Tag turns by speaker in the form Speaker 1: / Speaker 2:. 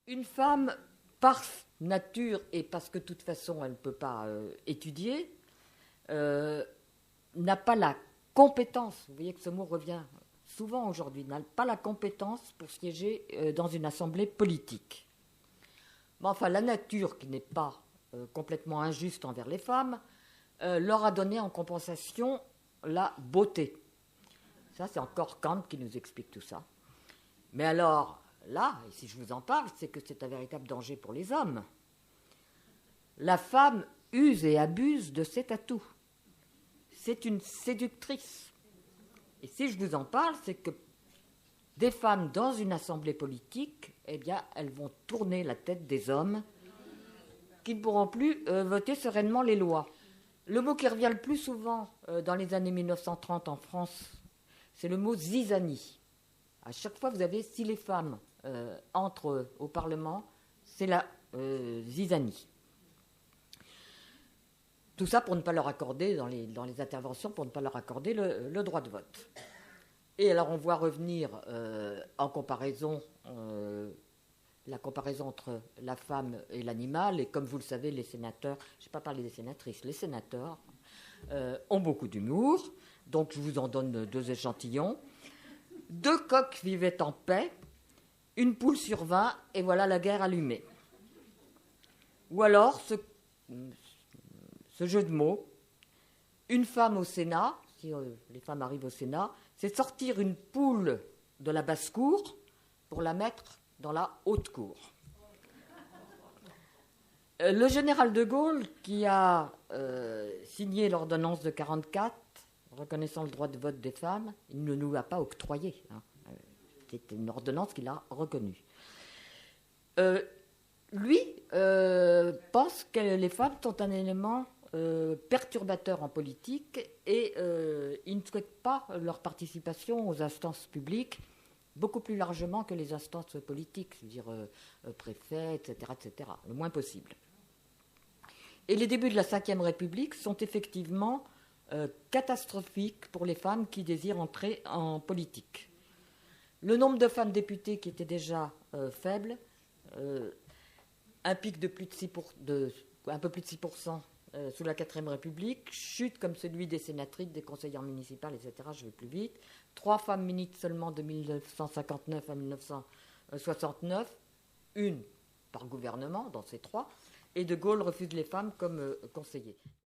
Speaker 1: Une femme, par nature et parce que de toute façon elle ne peut pas étudier, n'a pas la compétence, vous voyez que ce mot revient souvent aujourd'hui, n'a pas la compétence pour siéger dans une assemblée politique. Mais enfin, la nature, qui n'est pas complètement injuste envers les femmes, leur a donné en compensation la beauté. Ça, c'est encore Kant qui nous explique tout ça. Mais alors, là, et si je vous en parle, c'est que c'est un véritable danger pour les hommes. La femme use et abuse de cet atout. C'est une séductrice. Et si je vous en parle, c'est que des femmes dans une assemblée politique, eh bien, elles vont tourner la tête des hommes qui ne pourront plus voter sereinement les lois. Le mot qui revient le plus souvent dans les années 1930 en France, c'est le mot zizanie. À chaque fois, vous avez, si les femmes entrent au Parlement, c'est la zizanie. Tout ça pour ne pas leur accorder, dans les interventions, pour ne pas leur accorder le droit de vote. Et alors, on voit revenir en comparaison, la comparaison entre la femme et l'animal. Et comme vous le savez, les sénateurs, je n'ai pas parlé des sénatrices, les sénateurs ont beaucoup d'humour. Donc, je vous en donne 2 échantillons. 2 coqs vivaient en paix, une poule sur 20, et voilà la guerre allumée. Ou alors, ce jeu de mots, une femme au Sénat, si les femmes arrivent au Sénat, c'est sortir une poule de la basse-cour pour la mettre dans la haute-cour. Le général de Gaulle, qui a signé l'ordonnance de 1944, reconnaissant le droit de vote des femmes, il ne nous l'a pas octroyé. C'était une ordonnance qu'il a reconnue. Lui pense que les femmes sont un élément perturbateur en politique et il ne souhaite pas leur participation aux instances publiques beaucoup plus largement que les instances politiques, c'est-à-dire préfets, etc., etc., le moins possible. Et les débuts de la Ve République sont effectivement catastrophiques pour les femmes qui désirent entrer en politique. Le nombre de femmes députées qui était déjà faible, un pic de plus de un peu plus de 6% sous la IVe République, chute comme celui des sénatrices, des conseillères municipales, etc., je vais plus vite. 3 femmes ministres seulement de 1959 à 1969, une par gouvernement dans ces 3, et De Gaulle refuse les femmes comme conseillers.